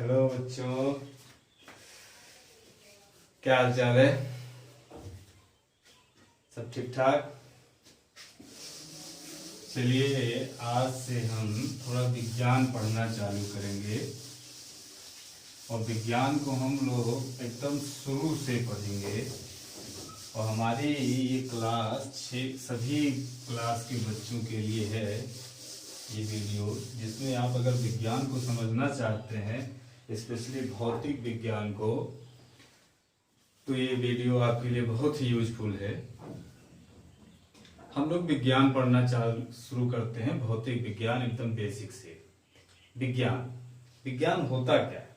Hello बच्चों, क्या हाल चाल है? सब ठीक ठाक? चलिए आज से हम थोड़ा विज्ञान पढ़ना चालू करेंगे और विज्ञान को हम लोग एकदम शुरू से पढ़ेंगे। और हमारी ये क्लास सभी क्लास के बच्चों के लिए है ये वीडियो, जिसमें आप अगर विज्ञान को समझना चाहते हैं, स्पेशली भौतिक विज्ञान को, तो ये वीडियो आपके लिए बहुत ही यूजफुल है। हम लोग विज्ञान पढ़ना शुरू करते हैं, भौतिक विज्ञान एकदम बेसिक से। विज्ञान होता क्या है?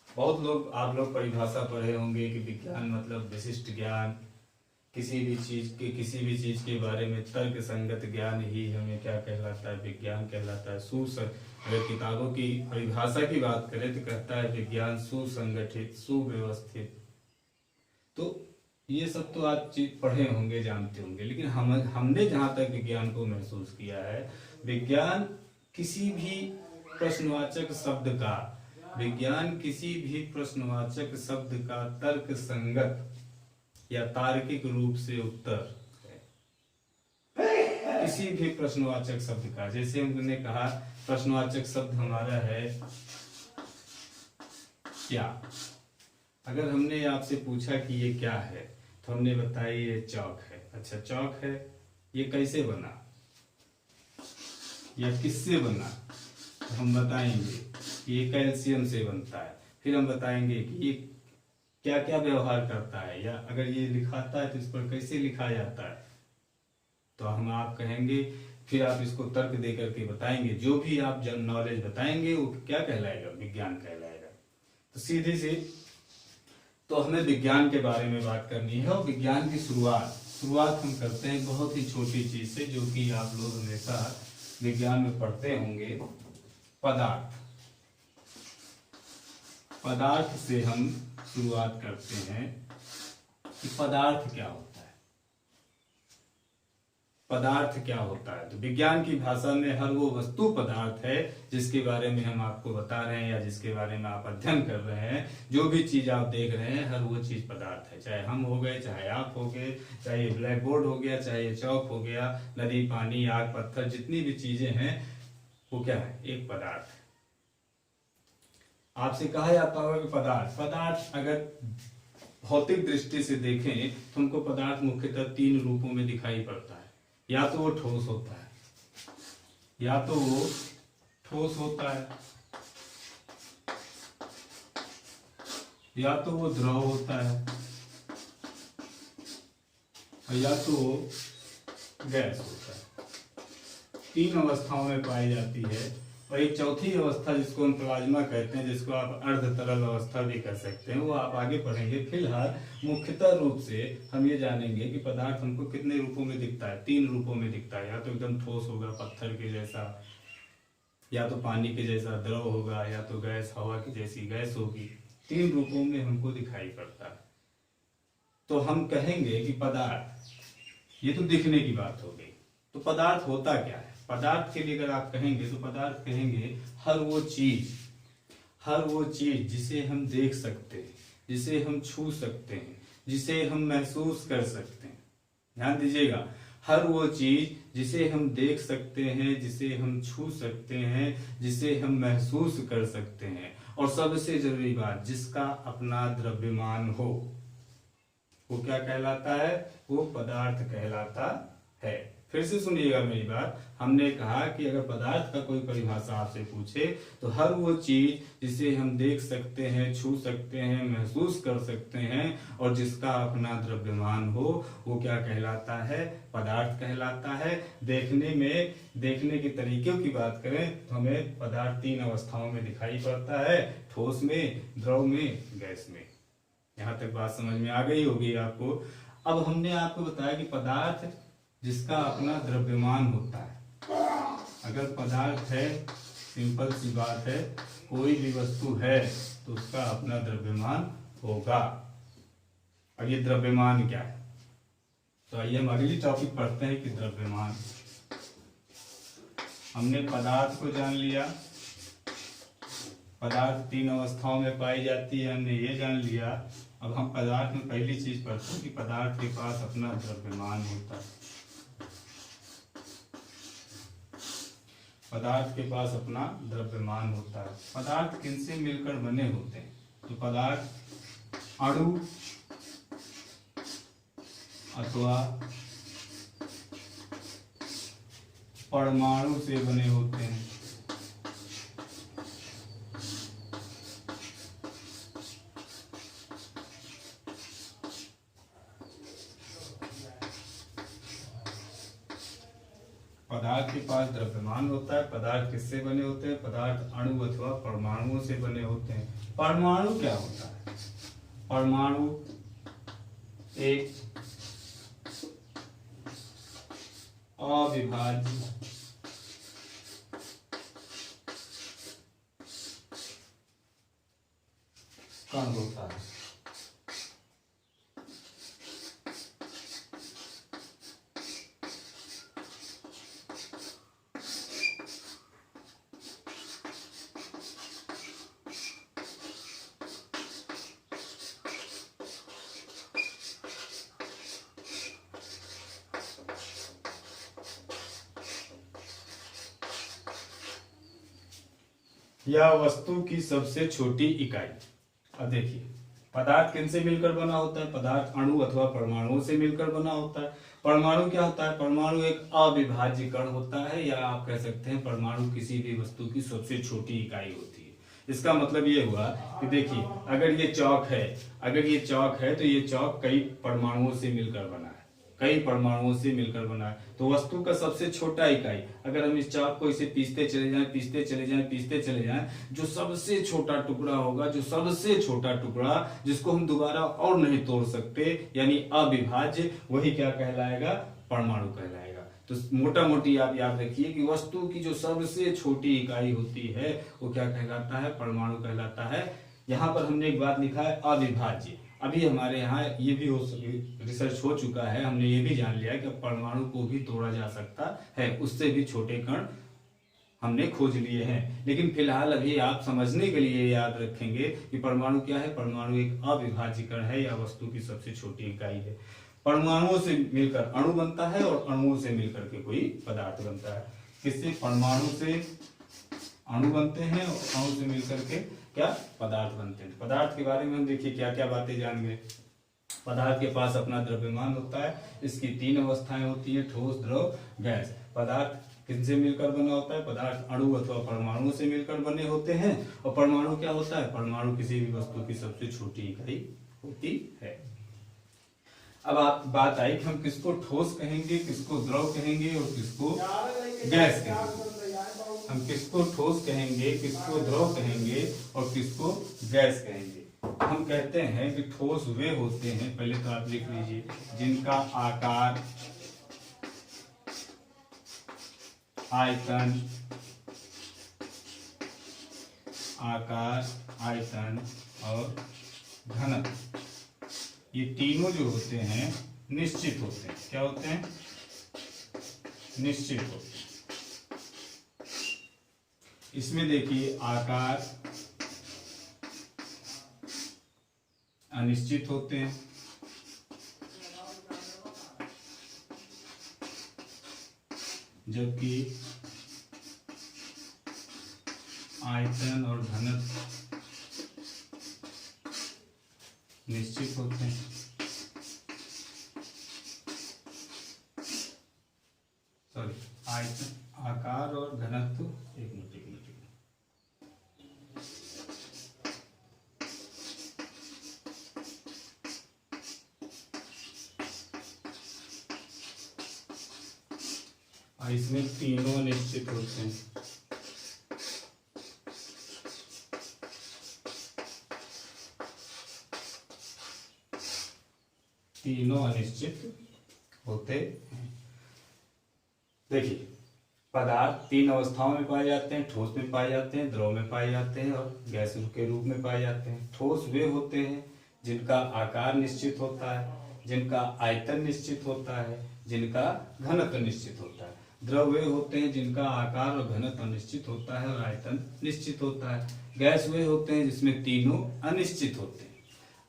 बहुत लोग, आप लोग परिभाषा पढ़े होंगे कि विज्ञान मतलब विशिष्ट ज्ञान, किसी भी चीज के बारे में तर्क संगत ज्ञान ही हमें क्या कहलाता है? विज्ञान कहलाता है। अगर किताबों की परिभाषा की बात करें तो कहता है विज्ञान सुसंगठित, सुव्यवस्थित। तो ये सब तो आप चीज पढ़े होंगे, जानते होंगे, लेकिन हमने जहां तक विज्ञान को महसूस किया है, विज्ञान किसी भी प्रश्नवाचक शब्द का तर्क संगत या तार्किक रूप से उत्तर है। किसी भी प्रश्नवाचक शब्द का, जैसे हमने कहा प्रश्नवाचक शब्द हमारा है क्या। अगर हमने आपसे पूछा कि ये क्या है, तो हमने बताया ये चौक है। अच्छा, चौक है, ये कैसे बना या किससे बना? तो हम बताएंगे ये कैल्शियम से बनता है। फिर हम बताएंगे कि ये क्या क्या व्यवहार करता है, या अगर ये लिखाता है तो इस पर कैसे लिखा जाता है। तो आप कहेंगे, फिर आप इसको तर्क दे करके बताएंगे। जो भी आप नॉलेज बताएंगे वो क्या कहलाएगा? विज्ञान कहलाएगा। तो सीधी सी तो हमें विज्ञान के बारे में बात करनी है। और विज्ञान की शुरुआत हम करते हैं बहुत ही छोटी चीज से, जो कि आप लोग हमेशा विज्ञान में पढ़ते होंगे। पदार्थ से हम शुरुआत करते हैं कि पदार्थ क्या होता है। तो विज्ञान की भाषा में हर वो वस्तु पदार्थ है जिसके बारे में हम आपको बता रहे हैं या जिसके बारे में आप अध्ययन कर रहे हैं। जो भी चीज आप देख रहे हैं, हर वो चीज पदार्थ है। चाहे हम हो गए, चाहे आप हो गए, चाहे ब्लैक बोर्ड हो गया, चाहे ये चौक हो गया, नदी, पानी, आग, पत्थर, जितनी भी चीजें हैं वो क्या है? एक पदार्थ है। आपसे कहा जाता होगा कि पदार्थ अगर भौतिक दृष्टि से देखें तो हमको पदार्थ मुख्यतः 3 रूपों में दिखाई पड़ता है। या तो वो ठोस होता है, या तो वो द्रव होता है, और या तो वो गैस होता है। 3 अवस्थाओं में पाई जाती है। और एक चौथी अवस्था जिसको हम प्लाज्मा कहते हैं, जिसको आप अर्ध तरल अवस्था भी कह सकते हैं, वो आप आगे पढ़ेंगे। फिलहाल मुख्यतः रूप से हम ये जानेंगे कि पदार्थ हमको कितने रूपों में दिखता है? 3 रूपों में दिखता है। या तो एकदम ठोस होगा, पत्थर के जैसा, या तो पानी के जैसा द्रव होगा, या तो गैस, हवा की जैसी गैस होगी। 3 रूपों में हमको दिखाई पड़ता है। तो हम कहेंगे कि पदार्थ, ये तो दिखने की बात हो गई। तो पदार्थ होता क्या है? पदार्थ के लिए अगर आप कहेंगे तो पदार्थ कहेंगे हर वो चीज जिसे हम देख सकते हैं, जिसे हम छू सकते हैं, जिसे हम महसूस कर सकते हैं। ध्यान दीजिएगा, हर वो चीज जिसे हम देख सकते हैं, जिसे हम छू सकते हैं, जिसे हम महसूस कर सकते हैं, और सबसे जरूरी बात, जिसका अपना द्रव्यमान हो, वो क्या कहलाता है? वो पदार्थ कहलाता है। फिर से सुनिएगा मेरी बात। हमने कहा कि अगर पदार्थ का कोई परिभाषा आपसे पूछे तो हर वो चीज जिसे हम देख सकते हैं, छू सकते हैं, महसूस कर सकते हैं, और जिसका अपना द्रव्यमान हो, वो क्या कहलाता है? पदार्थ कहलाता है। देखने के तरीकों की बात करें तो हमें पदार्थ 3 अवस्थाओं में दिखाई पड़ता है: ठोस में, द्रव में, गैस में। यहाँ तक बात समझ में आ गई होगी आपको। अब हमने आपको बताया कि पदार्थ जिसका अपना द्रव्यमान होता है। अगर पदार्थ है, सिंपल सी बात है, कोई भी वस्तु है तो उसका अपना द्रव्यमान होगा। अब ये द्रव्यमान क्या है? तो आइए हम अगली टॉपिक पढ़ते हैं कि द्रव्यमान। हमने पदार्थ को जान लिया, पदार्थ तीन अवस्थाओं में पाई जाती है, हमने ये जान लिया। अब हम पदार्थ में पहली चीज पढ़ते हैं कि पदार्थ के पास अपना द्रव्यमान होता है। पदार्थ के पास अपना द्रव्यमान होता है। पदार्थ किनसे मिलकर बने होते हैं? तो पदार्थ अणु अथवा परमाणु से बने होते हैं। पदार्थ के पास द्रव्यमान होता है। पदार्थ किससे बने होते हैं? पदार्थ अणु अथवा परमाणुओं से बने होते हैं। परमाणु क्या होता है? परमाणु एक अविभाज्य कण होता है। या वस्तु की सबसे छोटी इकाई। अब देखिए, पदार्थ किनसे मिलकर बना होता है? पदार्थ अणु अथवा परमाणुओं से मिलकर बना होता है। परमाणु क्या होता है? परमाणु एक अविभाज्य कण होता है, या आप कह सकते हैं परमाणु किसी भी वस्तु की सबसे छोटी इकाई होती है। इसका मतलब ये हुआ कि देखिए, अगर ये चौक है तो ये चौक कई परमाणुओं से मिलकर बना है, कई परमाणुओं से मिलकर बना है। तो वस्तु का सबसे छोटा इकाई, अगर हम इस चाक को इसे पीसते चले जाएं, जो सबसे छोटा टुकड़ा होगा, जो सबसे छोटा टुकड़ा जिसको हम दोबारा और नहीं तोड़ सकते, यानी अविभाज्य, वही क्या कहलाएगा? परमाणु कहलाएगा। तो मोटा मोटी आप याद रखिए कि वस्तु की जो सबसे छोटी इकाई होती है वो क्या कहलाता है? परमाणु कहलाता है। यहाँ पर हमने एक बात लिखा है, अविभाज्य। अभी हमारे यहाँ ये भी रिसर्च हो चुका है, हमने ये भी जान लिया कि परमाणु को भी तोड़ा जा सकता है, उससे भी छोटे कण हमने खोज लिए हैं। लेकिन फिलहाल अभी आप समझने के लिए याद रखेंगे कि परमाणु क्या है। परमाणु एक अविभाज्य कण है, या वस्तु की सबसे छोटी इकाई है। परमाणुओं से मिलकर अणु बनता है, और अणुओं से मिलकर के कोई पदार्थ बनता है। किससे? परमाणु से अणु बनते हैं, और अणु से मिलकर के क्या? पदार्थ बनते हैं। पदार्थ के बारे में हम देखिए क्या क्या बातें जान गए। पदार्थ के पास अपना द्रव्यमान होता है। इसकी तीन अवस्थाएं होती है, ठोस, द्रव, गैस। पदार्थ किनसे मिलकर बना होता है? पदार्थ अणु अथवा परमाणुओं से मिलकर बने होते हैं। और परमाणु क्या होता है? परमाणु किसी भी वस्तु की सबसे छोटी इकाई होती है। अब आप बात आई कि हम किसको ठोस कहेंगे, किसको द्रव कहेंगे और किसको गैस कहेंगे। हम किसको ठोस कहेंगे, किसको द्रव कहेंगे और किसको गैस कहेंगे। हम कहते हैं कि ठोस वे होते हैं, पहले तो आप लिख लीजिए, जिनका आकार, आयतन और घनत्व, ये तीनों जो होते हैं निश्चित होते हैं। क्या होते हैं? निश्चित होते हैं। इसमें देखिए, आकार अनिश्चित होते हैं, जबकि आयतन और घनत्व निश्चित होते हैं। सॉरी, आयतन, आकार और घनत्व, एक मिनट इसमें तीनों निश्चित होते हैं। तीनों अनिश्चित होते हैं। देखिए, पदार्थ तीन अवस्थाओं में पाए जाते हैं, ठोस में पाए जाते हैं, द्रव में पाए जाते हैं और गैस के रूप में पाए जाते हैं। ठोस वे होते हैं जिनका आकार निश्चित होता है, जिनका आयतन निश्चित होता है, जिनका घनत्व निश्चित होता है। द्रव वे होते हैं जिनका आकार और घनत्व अनिश्चित होता है और आयतन निश्चित होता है। गैस वे होते हैं जिसमें तीनों अनिश्चित होते हैं।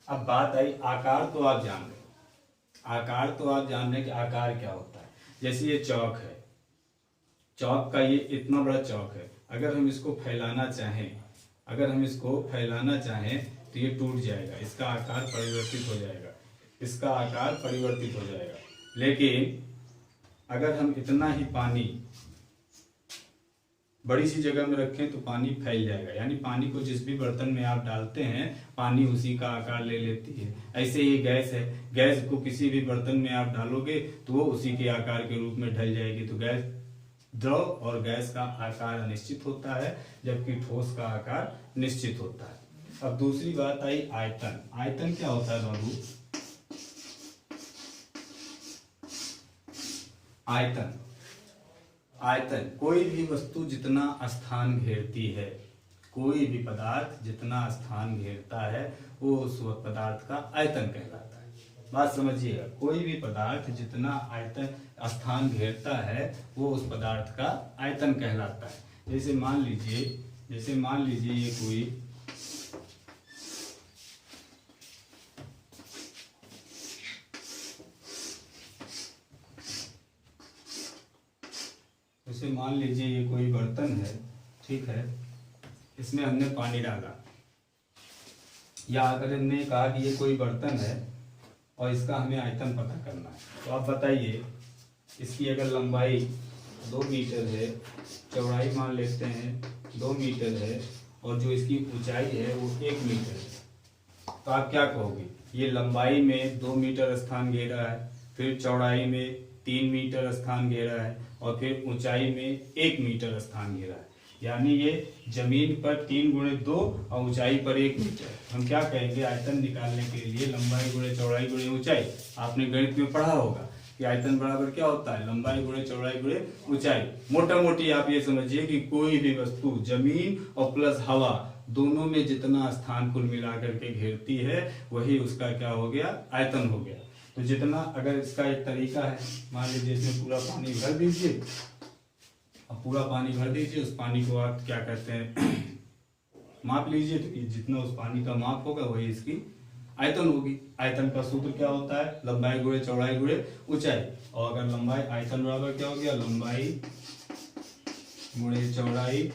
अब बात आई आकार, तो आप जान रहे आकार तो आप जान रहे कि आकार क्या होता है। जैसे ये चौक है, चौक का ये इतना बड़ा चौक है, अगर हम इसको फैलाना चाहें तो ये टूट जाएगा, इसका आकार परिवर्तित हो जाएगा, इसका आकार परिवर्तित हो जाएगा। लेकिन अगर हम इतना ही पानी बड़ी सी जगह में रखें तो पानी फैल जाएगा, यानी पानी को जिस भी बर्तन में आप डालते हैं पानी उसी का आकार ले लेती है। ऐसे ही गैस है, गैस को किसी भी बर्तन में आप डालोगे तो वो उसी के आकार के रूप में ढल जाएगी। तो गैस, द्रव और गैस का आकार अनिश्चित होता है, जबकि ठोस का आकार निश्चित होता है। अब दूसरी बात आई आयतन। आयतन क्या होता है बाबू? आयतन कोई भी वस्तु जितना स्थान घेरती है, कोई भी पदार्थ जितना स्थान घेरता है वो उस पदार्थ का आयतन कहलाता है। बात समझिएगा, कोई भी पदार्थ जितना आयतन स्थान घेरता है वो उस पदार्थ का आयतन कहलाता है। जैसे मान लीजिए ये कोई बर्तन है, ठीक है, इसमें हमने पानी डाला, या अगर हमने कहा कि ये कोई बर्तन है और इसका हमें आयतन पता करना है, तो आप बताइए इसकी अगर लंबाई 2 मीटर है, चौड़ाई मान लेते हैं 2 मीटर है और जो इसकी ऊंचाई है वो 1 मीटर है, तो आप क्या कहोगे? ये लंबाई में 2 मीटर स्थान घेरा है, फिर चौड़ाई में 3 मीटर स्थान घेरा है और फिर ऊंचाई में 1 मीटर स्थान घेरा है, यानी ये जमीन पर 3 गुणे 2 और ऊंचाई पर 1 मीटर। हम क्या कहेंगे? आयतन निकालने के लिए लंबाई गुणे चौड़ाई गुणे ऊंचाई, आपने गणित में पढ़ा होगा कि आयतन बराबर क्या होता है? लंबाई गुणे चौड़ाई गुणे ऊंचाई। मोटा मोटी आप ये समझिए कि कोई भी वस्तु जमीन और प्लस हवा दोनों में जितना स्थान कुल मिलाकर के घेरती है वही उसका क्या हो गया? आयतन हो गया। तो जितना, अगर इसका एक तरीका है, मान लीजिए इसमें पूरा पानी भर दीजिए, अब पूरा पानी भर दीजिए, उस पानी को आप क्या कहते हैं माप लीजिए, तो ये जितना उस पानी का माप होगा वही इसकी आयतन होगी। आयतन का सूत्र क्या होता है? लंबाई गुणे चौड़ाई गुणे ऊंचाई। और अगर लंबाई, आयतन बराबर क्या हो गया? लंबाई गुणे चौड़ाई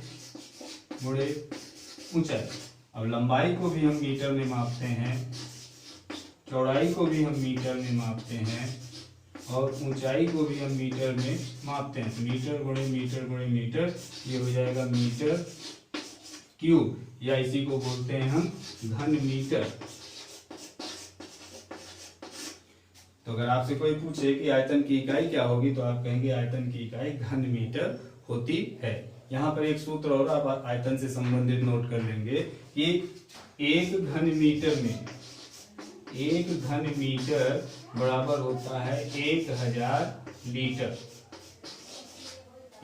गुणे ऊंचाई। अब लंबाई को भी हम मीटर में मापते हैं, चौड़ाई को भी हम मीटर में मापते हैं और ऊंचाई को भी हम मीटर में मापते हैं। तो मीटर गुणे मीटर गुणे मीटर, ये हो जाएगा मीटर क्यूब, या इसी को बोलते हैं हम घन मीटर। तो अगर आपसे कोई पूछे कि आयतन की इकाई क्या होगी, तो आप कहेंगे आयतन की इकाई घन मीटर होती है। यहाँ पर एक सूत्र और आप आयतन से संबंधित नोट कर लेंगे कि 1 घन मीटर बराबर होता है 1000 लीटर।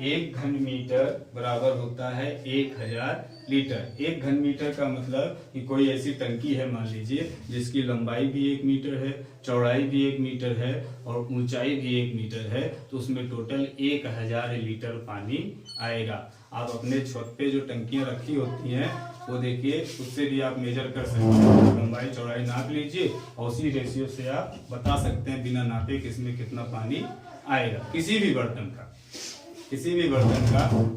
1 घन मीटर बराबर होता है 1000 लीटर। 1 घन मीटर का मतलब कि कोई ऐसी टंकी है मान लीजिए जिसकी लंबाई भी 1 मीटर है, चौड़ाई भी 1 मीटर है और ऊंचाई भी 1 मीटर है, तो उसमें टोटल 1000 लीटर पानी आएगा। आप अपने छत पे जो टंकियां रखी होती हैं वो देखिए, उससे भी आप मेजर कर सकते हैं, लंबाई चौड़ाई नाप लीजिए और उसी रेशियो से आप बता सकते हैं बिना नापे कि इसमें कितना पानी आएगा। किसी भी बर्तन का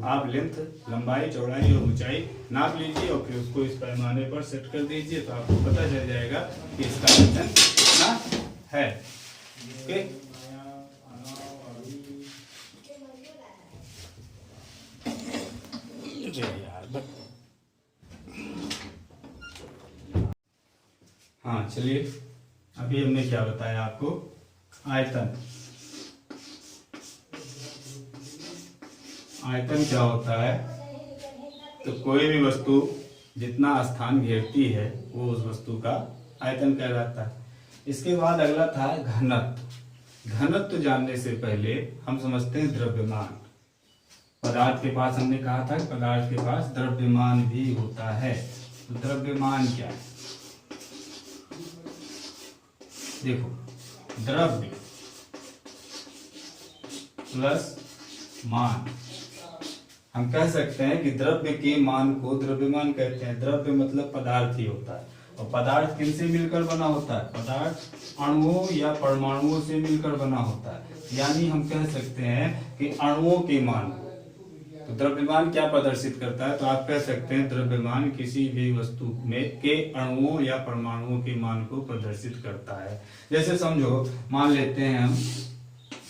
आप लेंथ, लंबाई, चौड़ाई और ऊंचाई नाप लीजिए और फिर उसको इस पैमाने पर सेट कर दीजिए, तो आपको पता चल जाएगा कि इसका वजन कितना है। ओके, हाँ चलिए, अभी हमने क्या बताया आपको? आयतन। आयतन क्या होता है? तो कोई भी वस्तु जितना स्थान घेरती है वो उस वस्तु का आयतन कहलाता है। इसके बाद अगला था घनत्व। घनत्व जानने से पहले हम समझते हैं द्रव्यमान। पदार्थ के पास, हमने कहा था कि पदार्थ के पास द्रव्यमान भी होता है। तो द्रव्यमान क्या है? देखो, द्रव्य प्लस मान। हम कह सकते हैं कि द्रव्य के मान को द्रव्यमान कहते हैं। द्रव्य मतलब पदार्थ ही होता है, और पदार्थ किनसे मिलकर बना होता है? पदार्थ अणुओं या परमाणुओं से मिलकर बना होता है। यानी हम कह सकते हैं कि अणुओं के मान को। तो द्रव्यमान क्या प्रदर्शित करता है? तो आप कह सकते हैं द्रव्यमान किसी भी वस्तु में के अणुओं या परमाणुओं के मान को प्रदर्शित करता है। जैसे समझो, मान लेते हैं हम,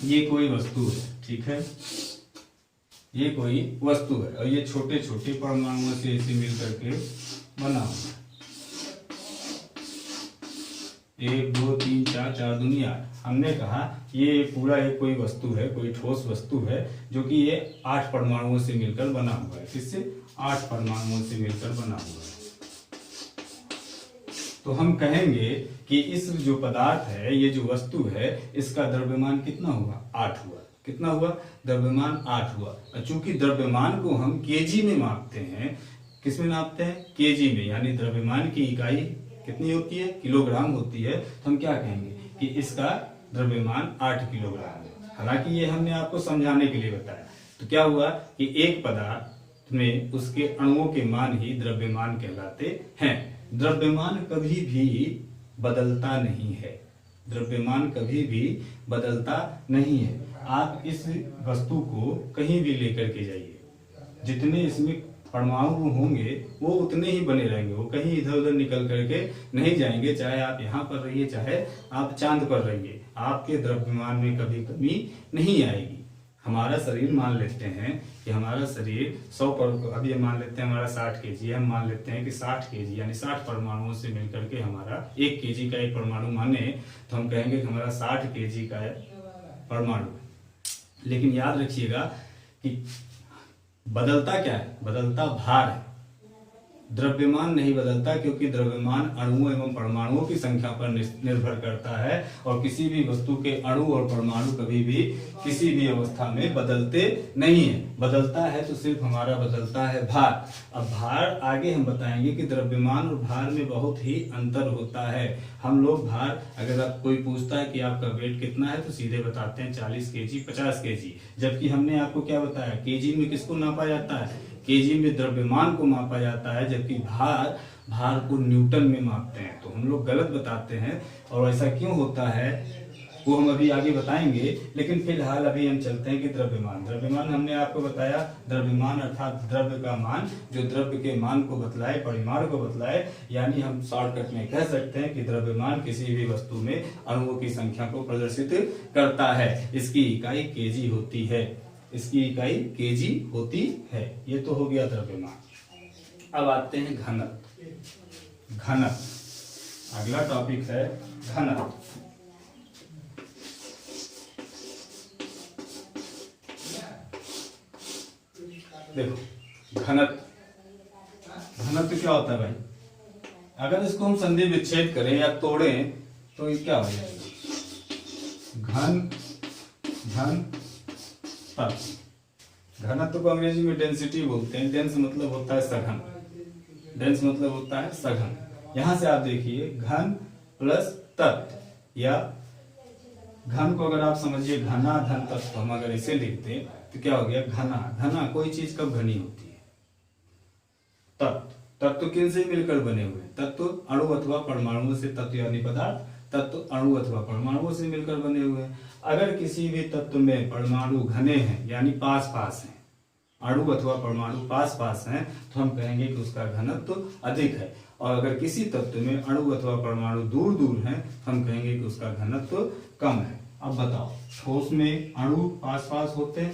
ये कोई वस्तु है, ठीक है, ये कोई वस्तु है और ये छोटे छोटे परमाणुओं से इसे मिलकर के बना हुआ है। 1 2 3 4 4 दूनी 8। हमने कहा ये पूरा एक कोई वस्तु है, कोई ठोस वस्तु है, जो कि ये 8 परमाणुओं से मिलकर बना हुआ है। किससे? 8 परमाणुओं से मिलकर बना हुआ है। तो हम कहेंगे कि इस जो पदार्थ है, ये जो वस्तु है, इसका द्रव्यमान कितना हुआ? 8 हुआ। कितना हुआ? द्रव्यमान 8 हुआ। चूंकि द्रव्यमान को हम केजी में मापते हैं, किसमें नापते हैं? केजी में। यानी द्रव्यमान की इकाई कितनी होती है? किलोग्राम होती है। तो हम क्या कहेंगे कि इसका द्रव्यमान 8 किलोग्राम है। हालांकि ये हमने आपको समझाने के लिए बताया। तो क्या हुआ कि एक पदार्थ में उसके अणुओं के मान ही द्रव्यमान कहलाते हैं। द्रव्यमान कभी भी बदलता नहीं है। द्रव्यमान कभी भी बदलता नहीं है। आप इस वस्तु को कहीं भी लेकर के जाइए, जितने इसमें परमाणु होंगे वो उतने ही बने रहेंगे, वो कहीं इधर उधर निकल करके नहीं जाएंगे। चाहे आप यहाँ पर रहिए, चाहे आप चांद पर रहिए, आपके द्रव्यमान में कभी कमी नहीं आएगी। हमारा शरीर, मान लेते हैं कि हमारा शरीर 100 पर, अभी हम मान लेते हैं हमारा 60 kg, हम मान लेते हैं कि 60 kg यानी 60 परमाणुओं से मिलकर के हमारा 1 kg का एक परमाणु माने, तो हम कहेंगे कि हमारा 60 kg का परमाणु। लेकिन याद रखिएगा कि बदलता क्या है? बदलता भार है। द्रव्यमान नहीं बदलता, क्योंकि द्रव्यमान अणुओं एवं परमाणुओं की संख्या पर निर्भर करता है, और किसी भी वस्तु के अणु और परमाणु कभी भी किसी भी अवस्था में बदलते नहीं है। बदलता है तो सिर्फ हमारा बदलता है भार। अब भार आगे हम बताएंगे कि द्रव्यमान और भार में बहुत ही अंतर होता है। हम लोग भार, अगर आप कोई पूछता है कि आपका वेट कितना है, तो सीधे बताते हैं 40 kg 50 kg। जबकि हमने आपको क्या बताया? केजी में किसको नापा जाता है? केजी में द्रव्यमान को मापा जाता है, जबकि भार को न्यूटन में मापते हैं। तो हम लोग गलत बताते हैं, और ऐसा क्यों होता है वो हम अभी आगे बताएंगे। लेकिन फिलहाल अभी हम चलते हैं कि द्रव्यमान हमने आपको बताया। द्रव्यमान अर्थात द्रव्य का मान, जो द्रव्य के मान को बतलाए, परिमाण को बतलाए। यानी हम शॉर्टकट में कह सकते हैं कि द्रव्यमान किसी भी वस्तु में अणुओं की संख्या को प्रदर्शित करता है। इसकी इकाई केजी होती है। इसकी इकाई केजी होती है। ये तो हो गया द्रव्यमान। अब आते हैं घनत्व। घनत्व अगला टॉपिक है। घनत्व देखो, घनत्व क्या होता है भाई? अगर इसको हम संधि विच्छेद करें या तोड़ें तो ये क्या हो जाएगा? घनत्व को अंग्रेजी में डेंसिटी बोलते हैं। डेंस मतलब होता है सघन। डेंस मतलब होता है सघन। यहां से आप देखिए, घन प्लस तत्व, या घन को अगर आप समझिए घना धन तत्व, हम अगर इसे लिखते हैं तो क्या हो गया? घना कोई चीज कब घनी होती है? तत्व किन से मिलकर बने हुए? तत्व अणु अथवा परमाणुओं से, तत्व यानी पदार्थ, तत्व अणु अथवा परमाणुओं से मिलकर बने हुए हैं। अगर किसी भी तत्व में परमाणु घने हैं, यानी पास पास हैं, अणु अथवा परमाणु पास पास हैं, तो हम कहेंगे कि उसका घनत्व अधिक है। और अगर किसी तत्व में अणु अथवा परमाणु दूर दूर हैं, हम कहेंगे कि उसका घनत्व कम है। अब बताओ, ठोस में अणु पास पास होते हैं,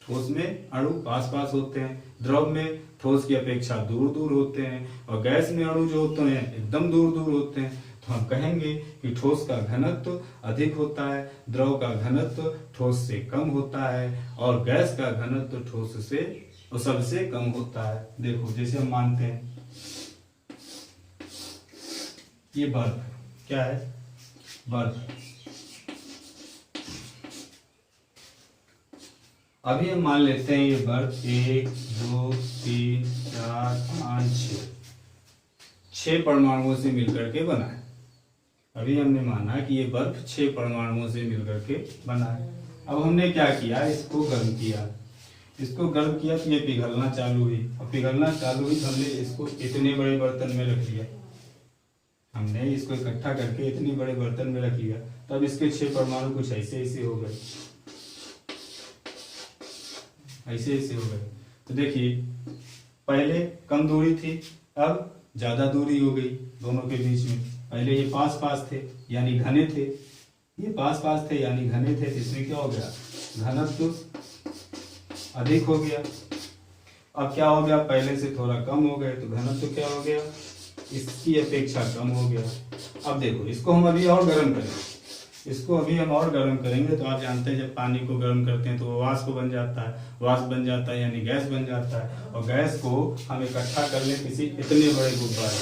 ठोस में अणु पास पास होते हैं, द्रव में ठोस की अपेक्षा दूर दूर होते हैं, और गैस में अणु जो होते हैं एकदम दूर दूर होते हैं। तो हम कहेंगे कि ठोस का घनत्व अधिक होता है, द्रव का घनत्व ठोस से कम होता है, और गैस का घनत्व ठोस से सबसे कम होता है। देखो, जैसे हम मानते हैं ये बर्फ, क्या है? बर्फ। अभी हम मान लेते हैं ये बर्फ 1 2 3 4 5 6 परमाणुओं से मिलकर के बना है। अभी हमने माना कि ये बर्फ 6 परमाणुओं से मिलकर के बना है। अब हमने क्या किया, इसको गर्म किया, इसको गर्म किया तो ये पिघलना चालू हुई। अब पिघलना चालू हुई तो हमने इसको इतने बड़े बर्तन में रख लिया, हमने इसको इकट्ठा करके इतने बड़े बर्तन में रख लिया। तब इसके 6 परमाणु कुछ ऐसे ऐसे हो गए, ऐसे ऐसे हो गए। तो देखिए पहले कम दूरी थी, अब ज्यादा दूरी हो गई दोनों के बीच में। पहले ये पास पास थे यानी घने थे, ये पास पास थे यानी घने थे, तो इसमें क्या हो गया, घनत्व अधिक हो गया। अब क्या हो गया, पहले से थोड़ा कम हो गए तो घनत्व क्या हो गया, इसकी अपेक्षा कम हो गया। अब देखो इसको हम अभी और गर्म करेंगे, इसको अभी हम और गर्म करेंगे तो आप जानते हैं जब पानी को गर्म करते हैं तो वो वाष्प बन जाता है, वाष्प बन जाता है यानी गैस बन जाता है। और गैस को हम इकट्ठा कर लें किसी इतने बड़े गुब्बारे,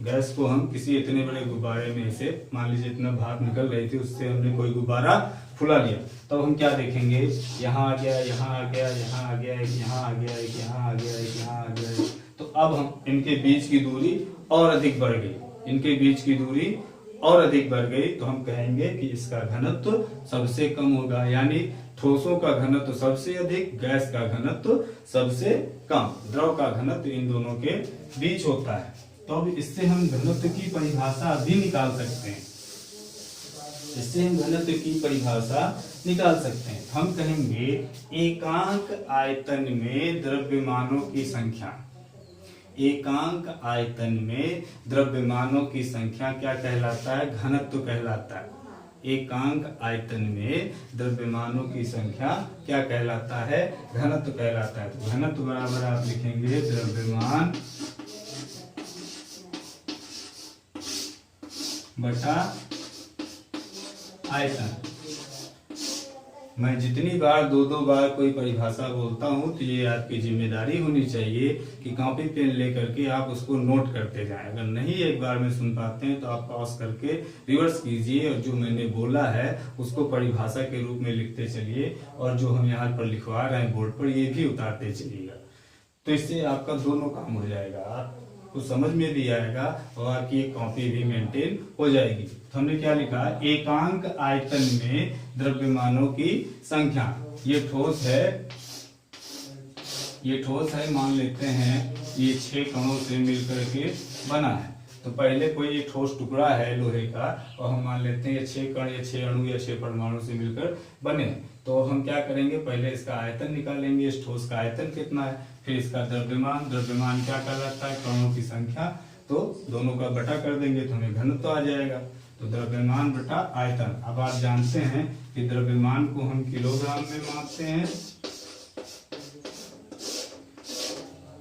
गैस को हम किसी इतने बड़े गुब्बारे में से, मान लीजिए इतना भाप निकल रही थी, उससे हमने कोई गुब्बारा फुला लिया। तब हम क्या देखेंगे, यहाँ आ गया, यहाँ आ गया, यहाँ आ गया, एक यहाँ आ गया, एक यहाँ आ गया, एक यहाँ आ गया। तो अब हम इनके बीच की दूरी और अधिक बढ़ गई, इनके बीच की दूरी और अधिक बढ़ गई, तो हम कहेंगे कि इसका घनत्व सबसे कम होगा। यानी ठोसों का घनत्व सबसे अधिक, गैस का घनत्व सबसे कम, द्रव का घनत्व इन दोनों के बीच होता है। तो अब इससे हम घनत्व की परिभाषा भी निकाल सकते हैं, इससे हम घनत्व की परिभाषा निकाल सकते हैं। हम कहेंगे एकांक आयतन में द्रव्यमानों की संख्या, एकांक आयतन में द्रव्यमानों की संख्या क्या कहलाता है, घनत्व कहलाता है। एकांक आयतन में द्रव्यमानों की संख्या क्या कहलाता है, घनत्व कहलाता है। तो घनत्व बराबर आप लिखेंगे द्रव्यमान बटा आयतन। मैं जितनी बार दो बार कोई परिभाषा बोलता हूं तो ये आपकी जिम्मेदारी होनी चाहिए कि कॉपी पेन लेकर के आप उसको नोट करते जाएं। अगर नहीं एक बार में सुन पाते हैं तो आप पॉज करके रिवर्स कीजिए और जो मैंने बोला है उसको परिभाषा के रूप में लिखते चलिए, और जो हम यहाँ पर लिखवा रहे हैं बोर्ड पर ये भी उतारते चलिएगा। तो इससे आपका दोनों काम हो जाएगा, आपको समझ में भी आएगा और आपकी एक कॉपी भी मेंटेन हो जाएगी। तो हमने क्या लिखा, एकांक आयतन में द्रव्यमानों की संख्या। ये ठोस है, ये ठोस है, मान लेते हैं ये 6 कणों से मिलकर के बना है। तो पहले कोई एक ठोस टुकड़ा है लोहे का और हम मान लेते हैं ये 6 कण या 6 अणु या 6 परमाणु से मिलकर बने। तो हम क्या करेंगे, पहले इसका आयतन निकालेंगे, इस ठोस का आयतन कितना है, फिर इसका द्रव्यमान, द्रव्यमान क्या कहलाता है, कणों की संख्या। तो दोनों का बटा कर देंगे तो हमें घनत्व आ जाएगा। तो द्रव्यमान बटा आयतन। अब आप जानते हैं कि द्रव्यमान को हम किलोग्राम में मापते हैं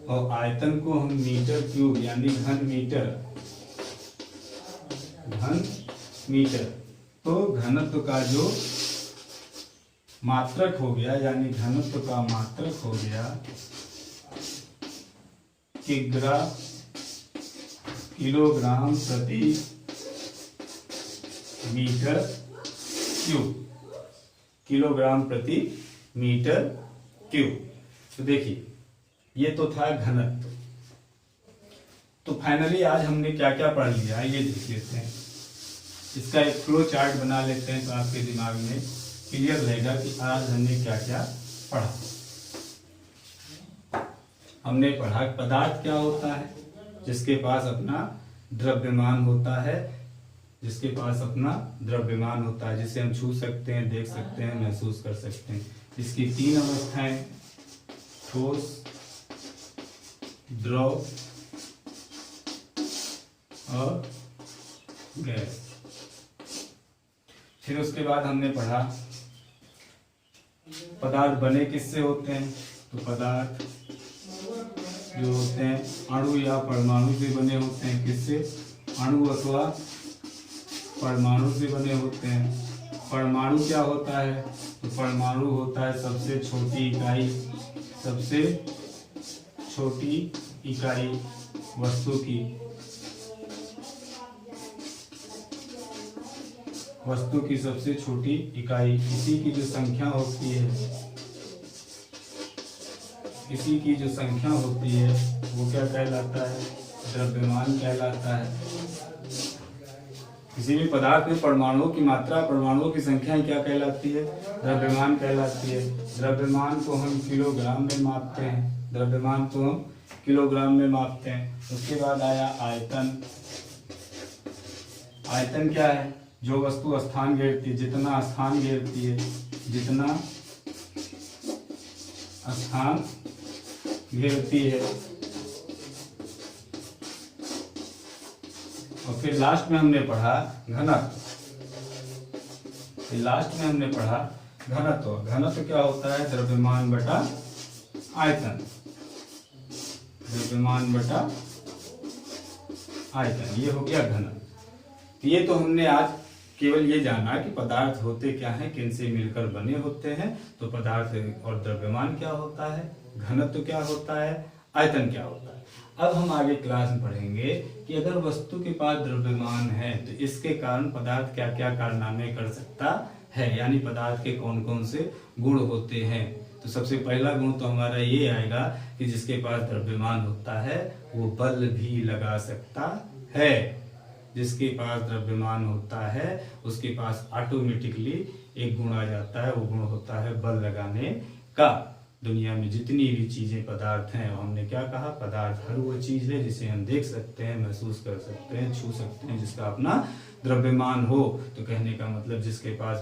और आयतन को हम मीटर क्यूब यानी घन मीटर। तो घनत्व का जो मात्रक हो गया यानी घनत्व का मात्रक हो गया किलोग्राम प्रति मीटर क्यूब, किलोग्राम प्रति मीटर क्यूब। तो देखिए ये तो था घनत्व। तो फाइनली आज हमने क्या क्या पढ़ लिया ये देख लेते हैं। इसका एक फ्लो चार्ट बना लेते हैं तो आपके दिमाग में क्लियर रहेगा कि आज हमने क्या क्या पढ़ा। हमने पढ़ा पदार्थ क्या होता है, जिसके पास अपना द्रव्यमान होता है, जिसके पास अपना द्रव्यमान होता है, जिसे हम छू सकते हैं, देख सकते हैं, महसूस कर सकते हैं। इसकी 3 अवस्थाएं, ठोस, द्रव और गैस। फिर उसके बाद हमने पढ़ा पदार्थ बने किससे होते हैं। तो पदार्थ जो होते हैं अणु या परमाणु से बने होते हैं। किससे, अणु अथवा परमाणु से बने होते हैं। परमाणु क्या होता है, तो परमाणु होता है सबसे छोटी इकाई, सबसे छोटी इकाई वस्तु की सबसे छोटी इकाई। इसी की जो संख्या होती है, इसी की जो संख्या होती है वो क्या कहलाता है, द्रव्यमान कहलाता है। किसी भी पदार्थ में परमाणुओं की मात्रा, परमाणुओं की संख्या क्या कहलाती है? द्रव्यमान कहलाती है। द्रव्यमान को हम किलोग्राम में मापते हैं, द्रव्यमान को हम किलोग्राम में मापते हैं। उसके बाद आया आयतन। आयतन क्या है? जो वस्तु स्थान घेरती है, जितना स्थान घेरती है, जितना स्थान घेरती है। और फिर लास्ट में हमने पढ़ा घनत्व। फिर लास्ट में हमने पढ़ा घनत्व। घनत्व क्या होता है? द्रव्यमान बटा आयतन, द्रव्यमान बटा आयतन, ये हो गया घनत्व। ये तो हमने आज केवल ये जाना कि पदार्थ होते क्या हैं, किनसे मिलकर बने होते हैं। तो पदार्थ और द्रव्यमान क्या होता है, घनत्व क्या होता है, आयतन क्या होता है। अब हम आगे क्लास में पढ़ेंगे कि अगर वस्तु के पास द्रव्यमान है तो इसके कारण पदार्थ क्या क्या कारनामे कर सकता है, यानी पदार्थ के कौन कौन से गुण होते हैं। तो सबसे पहला गुण तो हमारा ये आएगा कि जिसके पास द्रव्यमान होता है वो बल भी लगा सकता है। जिसके पास द्रव्यमान होता है उसके पास ऑटोमेटिकली एक गुण आ जाता है, वो गुण होता है बल लगाने का। दुनिया में जितनी भी चीजें पदार्थ हैं, हमने क्या कहा, पदार्थ हर वो चीज है जिसे हम देख सकते हैं, महसूस कर सकते हैं, छू सकते हैं, जिसका अपना द्रव्यमान हो। तो कहने का मतलब जिसके पास